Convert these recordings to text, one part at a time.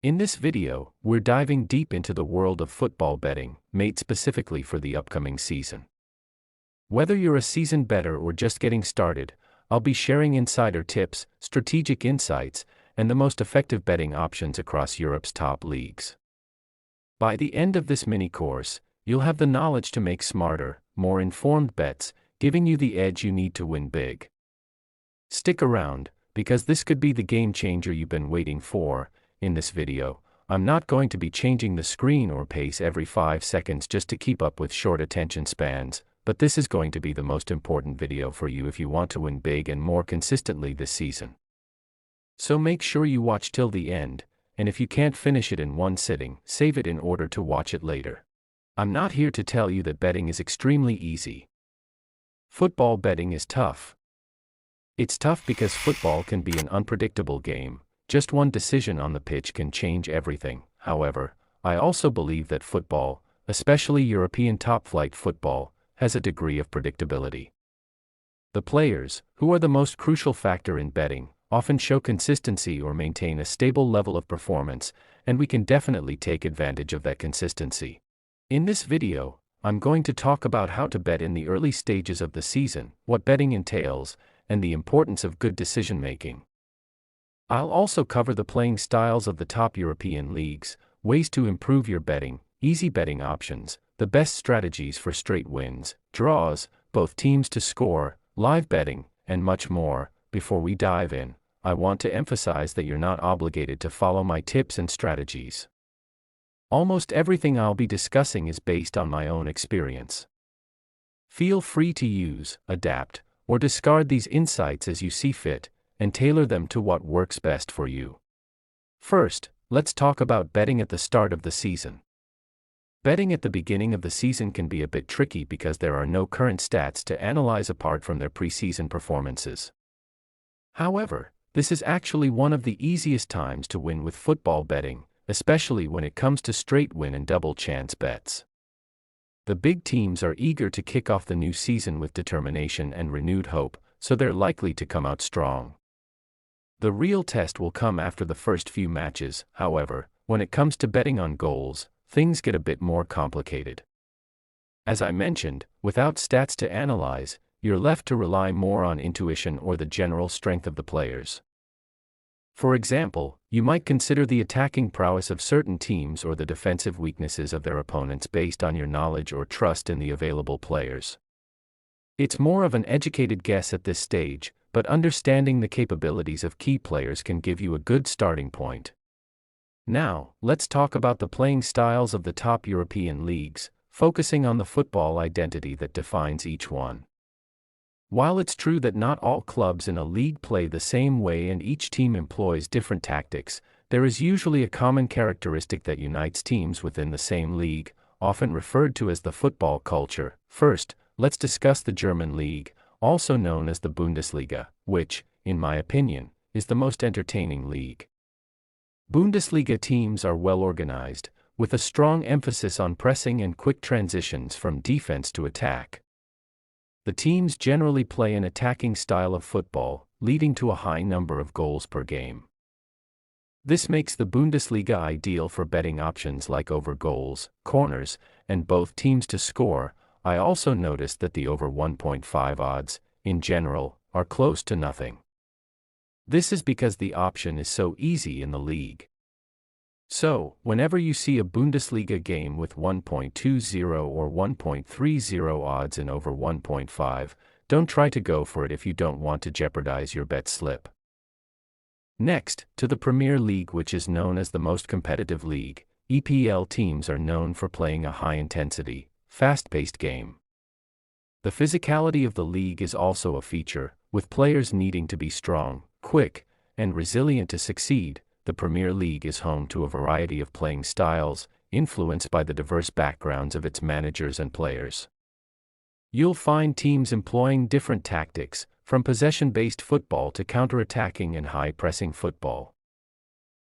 In this video, we're diving deep into the world of football betting, made specifically for the upcoming season. Whether you're a seasoned bettor or just getting started, I'll be sharing insider tips, strategic insights, and the most effective betting options across Europe's top leagues. By the end of this mini course, you'll have the knowledge to make smarter, more informed bets, giving you the edge you need to win big. Stick around, because this could be the game changer you've been waiting for. In this video, I'm not going to be changing the screen or pace every 5 seconds just to keep up with short attention spans, but this is going to be the most important video for you if you want to win big and more consistently this season. So make sure you watch till the end, and if you can't finish it in one sitting, save it in order to watch it later. I'm not here to tell you that betting is extremely easy. Football betting is tough. It's tough because football can be an unpredictable game. Just one decision on the pitch can change everything. However, I also believe that football, especially European top-flight football, has a degree of predictability. The players, who are the most crucial factor in betting, often show consistency or maintain a stable level of performance, and we can definitely take advantage of that consistency. In this video, I'm going to talk about how to bet in the early stages of the season, what betting entails, and the importance of good decision-making. I'll also cover the playing styles of the top European leagues, ways to improve your betting, easy betting options, the best strategies for straight wins, draws, both teams to score, live betting, and much more. Before we dive in, I want to emphasize that you're not obligated to follow my tips and strategies. Almost everything I'll be discussing is based on my own experience. Feel free to use, adapt, or discard these insights as you see fit, and tailor them to what works best for you. First, let's talk about betting at the start of the season. Betting at the beginning of the season can be a bit tricky because there are no current stats to analyze apart from their preseason performances. However, this is actually one of the easiest times to win with football betting, especially when it comes to straight win and double chance bets. The big teams are eager to kick off the new season with determination and renewed hope, so they're likely to come out strong. The real test will come after the first few matches. However, when it comes to betting on goals, things get a bit more complicated. As I mentioned, without stats to analyze, you're left to rely more on intuition or the general strength of the players. For example, you might consider the attacking prowess of certain teams or the defensive weaknesses of their opponents based on your knowledge or trust in the available players. It's more of an educated guess at this stage, but understanding the capabilities of key players can give you a good starting point. Now, let's talk about the playing styles of the top European leagues, focusing on the football identity that defines each one. While it's true that not all clubs in a league play the same way and each team employs different tactics, there is usually a common characteristic that unites teams within the same league, often referred to as the football culture. First, let's discuss the German league, also known as the Bundesliga, which, in my opinion, is the most entertaining league. Bundesliga teams are well organized, with a strong emphasis on pressing and quick transitions from defense to attack. The teams generally play an attacking style of football, leading to a high number of goals per game. This makes the Bundesliga ideal for betting options like over goals, corners, and both teams to score. I also noticed that the over 1.5 odds, in general, are close to nothing. This is because the option is so easy in the league. So, whenever you see a Bundesliga game with 1.20 or 1.30 odds and over 1.5, don't try to go for it if you don't want to jeopardize your bet slip. Next, to the Premier League, which is known as the most competitive league. EPL teams are known for playing a high-intensity, fast-paced game. The physicality of the league is also a feature, with players needing to be strong, quick, and resilient to succeed. The Premier League is home to a variety of playing styles, influenced by the diverse backgrounds of its managers and players. You'll find teams employing different tactics, from possession-based football to counter-attacking and high-pressing football.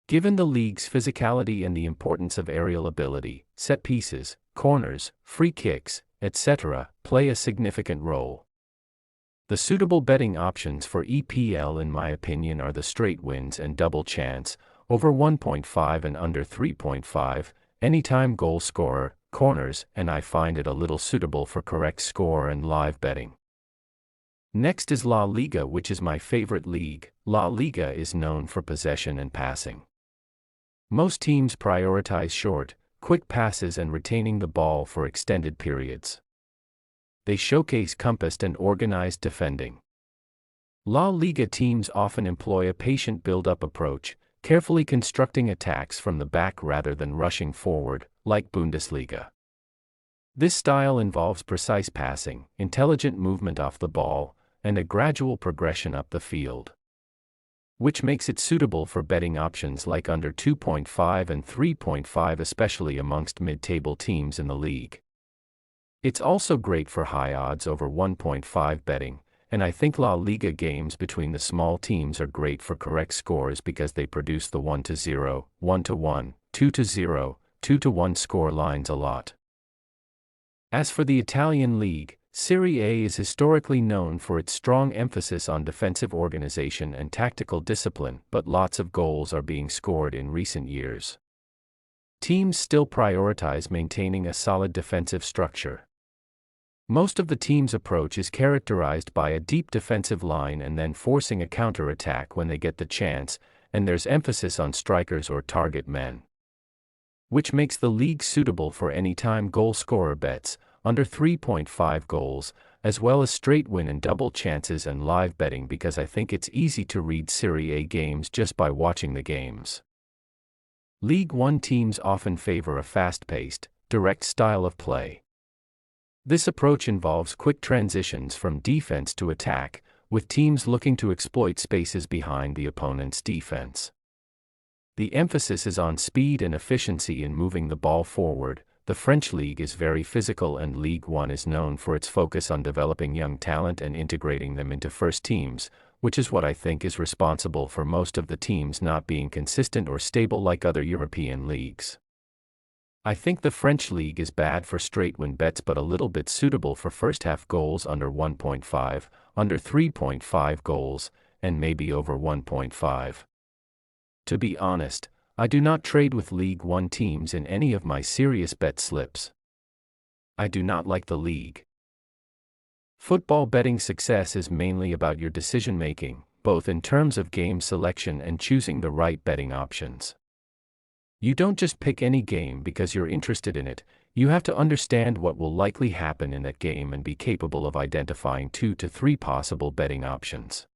Given the league's physicality and the importance of aerial ability, set pieces, corners, free kicks, etc., play a significant role. The suitable betting options for EPL in my opinion are the straight wins and double chance, over 1.5 and under 3.5, anytime goal scorer, corners, and I find it a little suitable for correct score and live betting. Next is La Liga, which is my favorite league. La Liga is known for possession and passing. Most teams prioritize short, quick passes and retaining the ball for extended periods. They showcase compassed and organized defending. La Liga teams often employ a patient build-up approach, carefully constructing attacks from the back rather than rushing forward, like Bundesliga. This style involves precise passing, intelligent movement off the ball, and a gradual progression up the field, which makes it suitable for betting options like under 2.5 and 3.5, especially amongst mid-table teams in the league. It's also great for high odds over 1.5 betting, and I think La Liga games between the small teams are great for correct scores because they produce the 1-0, 1-1, 2-0, 2-1 score lines a lot. As for the Italian league, Serie A is historically known for its strong emphasis on defensive organization and tactical discipline, but lots of goals are being scored in recent years. Teams still prioritize maintaining a solid defensive structure. Most of the team's approach is characterized by a deep defensive line and then forcing a counter-attack when they get the chance, and there's emphasis on strikers or target men, which makes the league suitable for anytime goal scorer bets, under 3.5 goals, as well as straight win and double chances and live betting because I think it's easy to read Serie A games just by watching the games. League One teams often favor a fast-paced, direct style of play. This approach involves quick transitions from defense to attack, with teams looking to exploit spaces behind the opponent's defense. The emphasis is on speed and efficiency in moving the ball forward. The French league is very physical and Ligue 1 is known for its focus on developing young talent and integrating them into first teams, which is what I think is responsible for most of the teams not being consistent or stable like other European leagues. I think the French league is bad for straight win bets but a little bit suitable for first half goals under 1.5, under 3.5 goals, and maybe over 1.5. To be honest, I do not trade with League One teams in any of my serious bet slips. I do not like the league. Football betting success is mainly about your decision-making, both in terms of game selection and choosing the right betting options. You don't just pick any game because you're interested in it, you have to understand what will likely happen in that game and be capable of identifying 2 to 3 possible betting options.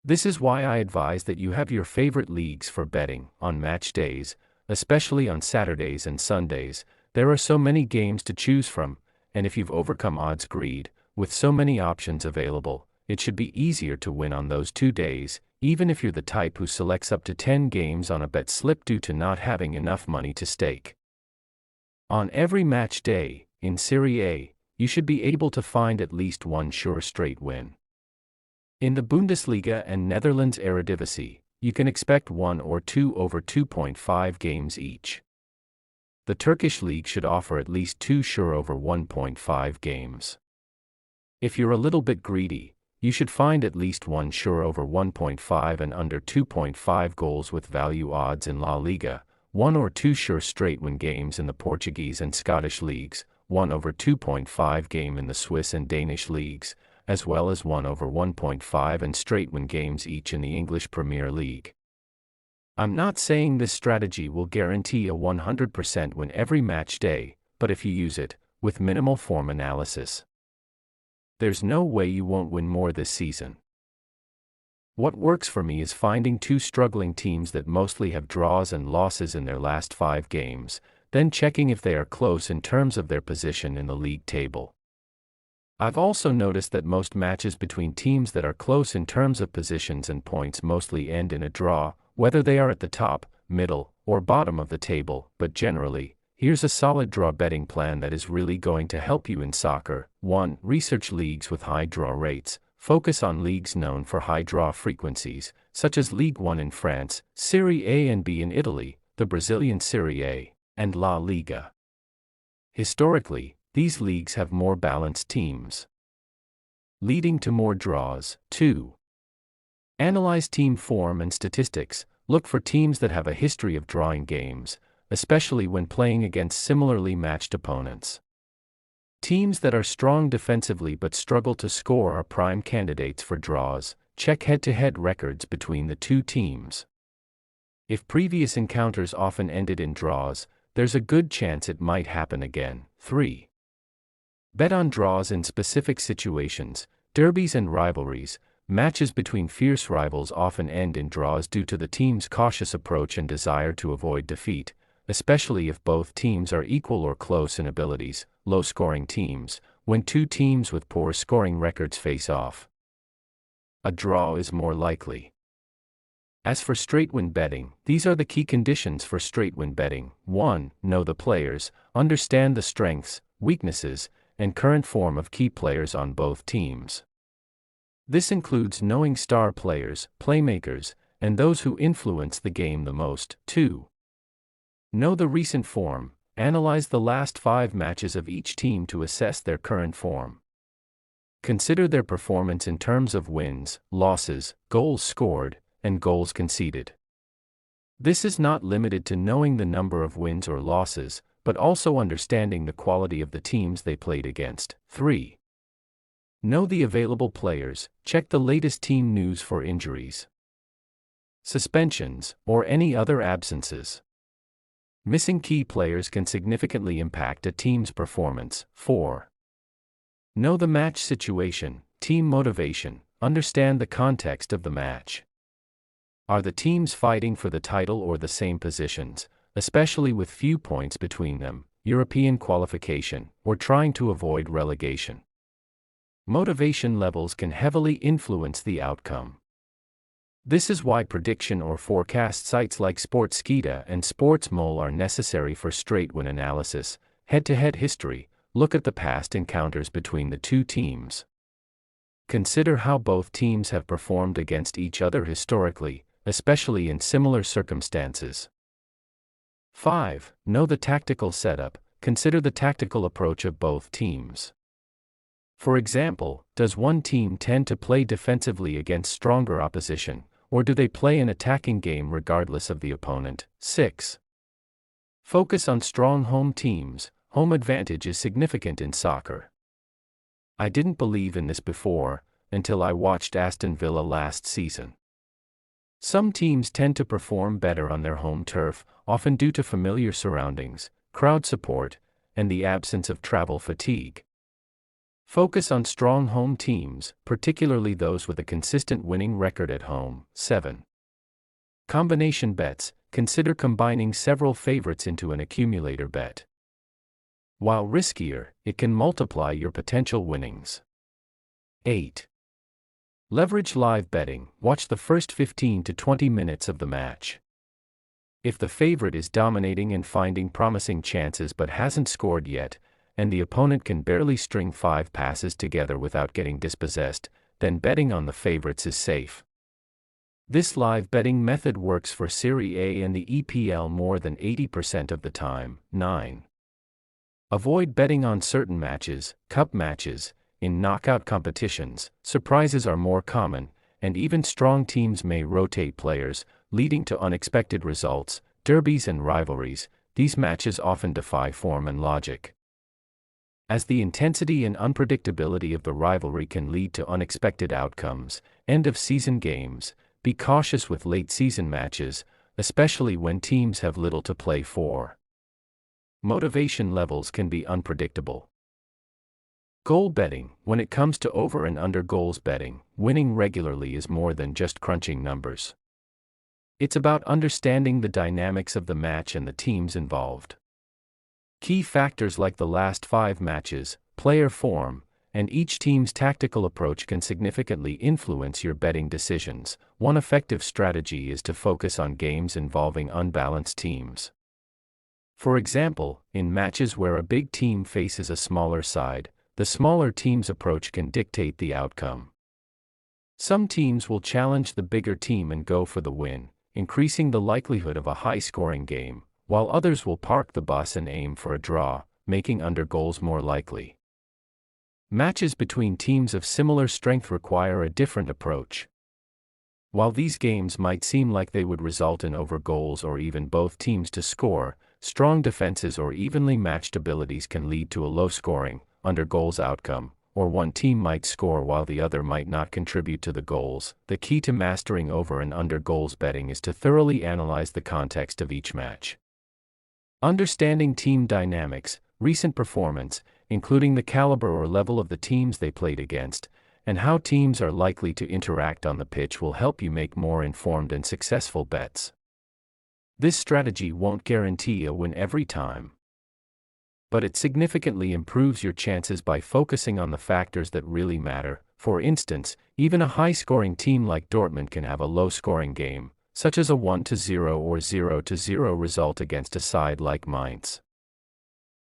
This is why I advise that you have your favorite leagues for betting on match days, especially on Saturdays and Sundays. There are so many games to choose from, and if you've overcome odds greed, with so many options available, it should be easier to win on those 2 days, even if you're the type who selects up to 10 games on a bet slip due to not having enough money to stake. On every match day, in Serie A, you should be able to find at least one sure straight win. In the Bundesliga and Netherlands Eredivisie, you can expect 1 or 2 over 2.5 games each. The Turkish league should offer at least 2 sure over 1.5 games. If you're a little bit greedy, you should find at least 1 sure over 1.5 and under 2.5 goals with value odds in La Liga, 1 or 2 sure straight win games in the Portuguese and Scottish leagues, 1 over 2.5 game in the Swiss and Danish leagues, as well as 1 over 1.5 and straight win games each in the English Premier League. I'm not saying this strategy will guarantee a 100% win every match day, but if you use it, with minimal form analysis, there's no way you won't win more this season. What works for me is finding 2 struggling teams that mostly have draws and losses in their last 5 games, then checking if they are close in terms of their position in the league table. I've also noticed that most matches between teams that are close in terms of positions and points mostly end in a draw, whether they are at the top, middle, or bottom of the table, but generally, here's a solid draw betting plan that is really going to help you in soccer. 1. Research leagues with high draw rates. Focus on leagues known for high draw frequencies, such as Ligue 1 in France, Serie A and B in Italy, the Brazilian Serie A, and La Liga. Historically, these leagues have more balanced teams, leading to more draws. 2. Analyze team form and statistics. look for teams that have a history of drawing games, especially when playing against similarly matched opponents. Teams that are strong defensively but struggle to score are prime candidates for draws. Check head-to-head records between the two teams. If previous encounters often ended in draws, there's a good chance it might happen again. 3. Bet on draws in specific situations. Derbies and rivalries. Matches between fierce rivals often end in draws due to the team's cautious approach and desire to avoid defeat, especially if both teams are equal or close in abilities. Low-scoring teams. When two teams with poor scoring records face off, a draw is more likely. As for straight-win betting, these are the key conditions for straight-win betting. 1. Know the players. Understand the strengths, weaknesses, and current form of key players on both teams. This includes knowing star players, playmakers, and those who influence the game the most. 2. Know the recent form. Analyze the last 5 matches of each team to assess their current form. Consider their performance in terms of wins, losses, goals scored, and goals conceded. This is not limited to knowing the number of wins or losses, but also understanding the quality of the teams they played against. 3. Know the available players. Check the latest team news for injuries, suspensions, or any other absences. Missing key players can significantly impact a team's performance. 4. Know the match situation, team motivation. Understand the context of the match. Are the teams fighting for the title or the same positions, especially with few points between them, European qualification, or trying to avoid relegation? Motivation levels can heavily influence the outcome. This is why prediction or forecast sites like Sportskeeda and SportsMole are necessary for straight-win analysis. Head-to-head history. Look at the past encounters between the two teams. Consider how both teams have performed against each other historically, especially in similar circumstances. 5. Know the tactical setup. Consider the tactical approach of both teams. For example, does one team tend to play defensively against stronger opposition, or do they play an attacking game regardless of the opponent? 6. Focus on strong home teams. Home advantage is significant in soccer. I didn't believe in this before, until I watched Aston Villa last season. Some teams tend to perform better on their home turf, often due to familiar surroundings, crowd support, and the absence of travel fatigue. Focus on strong home teams, particularly those with a consistent winning record at home. 7. Combination bets. Consider combining several favorites into an accumulator bet. While riskier, it can multiply your potential winnings. 8. Leverage live betting. Watch the first 15 to 20 minutes of the match. If the favorite is dominating and finding promising chances but hasn't scored yet, and the opponent can barely string 5 passes together without getting dispossessed, then betting on the favorites is safe. This live betting method works for Serie A and the EPL more than 80% of the time. 9. Avoid betting on certain matches, cup matches. In knockout competitions, surprises are more common, and even strong teams may rotate players, leading to unexpected results. Derbies and rivalries. These matches often defy form and logic. As the intensity and unpredictability of the rivalry can lead to unexpected outcomes, end-of-season games, be cautious with late-season matches, especially when teams have little to play for. Motivation levels can be unpredictable. Goal betting. When it comes to over and under goals betting, winning regularly is more than just crunching numbers. It's about understanding the dynamics of the match and the teams involved. Key factors like the last 5 matches, player form, and each team's tactical approach can significantly influence your betting decisions. One effective strategy is to focus on games involving unbalanced teams. For example, in matches where a big team faces a smaller side, the smaller team's approach can dictate the outcome. Some teams will challenge the bigger team and go for the win, increasing the likelihood of a high-scoring game, while others will park the bus and aim for a draw, making under goals more likely. Matches between teams of similar strength require a different approach. While these games might seem like they would result in over goals or even both teams to score, strong defenses or evenly matched abilities can lead to a low-scoring, under goals outcome, or one team might score while the other might not contribute to the goals. The key to mastering over and under goals betting is to thoroughly analyze the context of each match. Understanding team dynamics, recent performance, including the caliber or level of the teams they played against, and how teams are likely to interact on the pitch will help you make more informed and successful bets. This strategy won't guarantee a win every time, but it significantly improves your chances by focusing on the factors that really matter. For instance, even a high-scoring team like Dortmund can have a low-scoring game, such as a 1-0 or 0-0 result against a side like Mainz.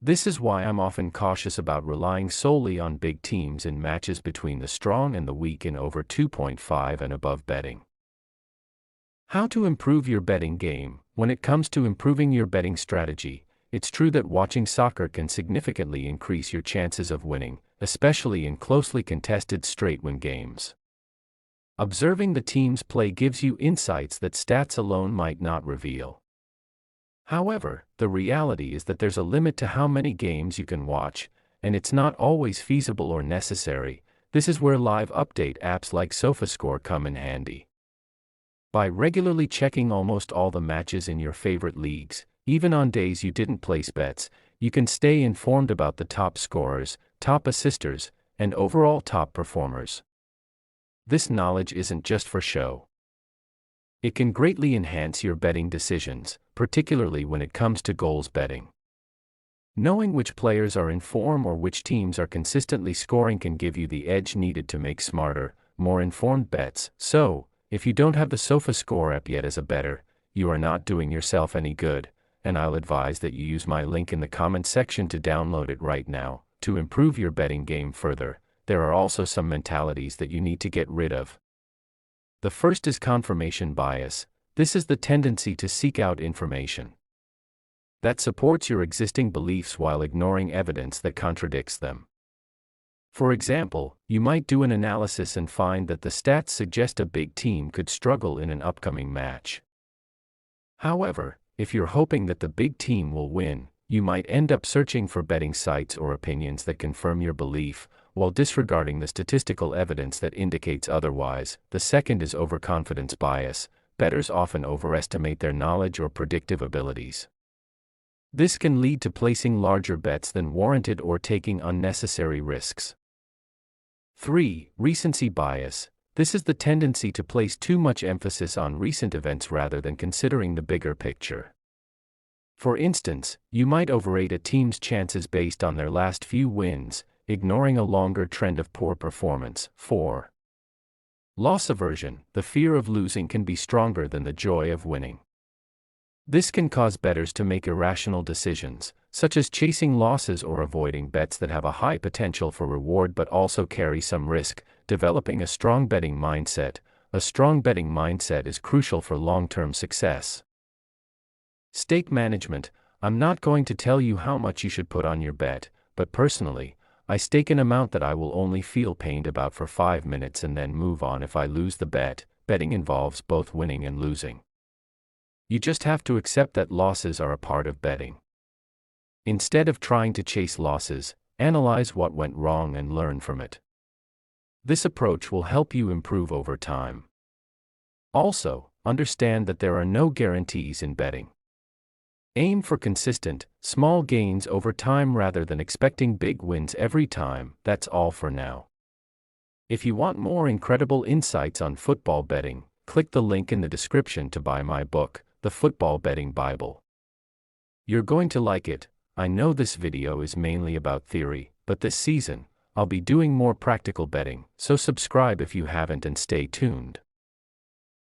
This is why I'm often cautious about relying solely on big teams in matches between the strong and the weak in over 2.5 and above betting. How to improve your betting game? When it comes to improving your betting strategy, it's true that watching soccer can significantly increase your chances of winning, especially in closely contested straight-win games. Observing the team's play gives you insights that stats alone might not reveal. However, the reality is that there's a limit to how many games you can watch, and it's not always feasible or necessary. This is where live update apps like SofaScore come in handy. By regularly checking almost all the matches in your favorite leagues, even on days you didn't place bets, you can stay informed about the top scorers, top assisters, and overall top performers. This knowledge isn't just for show. It can greatly enhance your betting decisions, particularly when it comes to goals betting. Knowing which players are in form or which teams are consistently scoring can give you the edge needed to make smarter, more informed bets. So, if you don't have the SofaScore app yet as a bettor, you are not doing yourself any good, and I'll advise that you use my link in the comment section to download it right now. To improve your betting game further, there are also some mentalities that you need to get rid of. The first is confirmation bias. This is the tendency to seek out information that supports your existing beliefs while ignoring evidence that contradicts them. For example, you might do an analysis and find that the stats suggest a big team could struggle in an upcoming match. However, if you're hoping that the big team will win, you might end up searching for betting sites or opinions that confirm your belief, while disregarding the statistical evidence that indicates otherwise. The second is overconfidence bias. Bettors often overestimate their knowledge or predictive abilities. This can lead to placing larger bets than warranted or taking unnecessary risks. 3. Recency bias. This is the tendency to place too much emphasis on recent events rather than considering the bigger picture. For instance, you might overrate a team's chances based on their last few wins, ignoring a longer trend of poor performance. 4. Loss aversion. The fear of losing can be stronger than the joy of winning. This can cause bettors to make irrational decisions, such as chasing losses or avoiding bets that have a high potential for reward but also carry some risk. Developing a strong betting mindset. A strong betting mindset is crucial for long-term success. Stake management. I'm not going to tell you how much you should put on your bet, but personally, I stake an amount that I will only feel pained about for 5 minutes and then move on if I lose the bet. Betting involves both winning and losing. You just have to accept that losses are a part of betting. Instead of trying to chase losses, analyze what went wrong and learn from it. This approach will help you improve over time. Also, understand that there are no guarantees in betting. Aim for consistent, small gains over time rather than expecting big wins every time. That's all for now. If you want more incredible insights on football betting, click the link in the description to buy my book, The Football Betting Bible. You're going to like it. I know this video is mainly about theory, but this season, I'll be doing more practical betting, so subscribe if you haven't and stay tuned.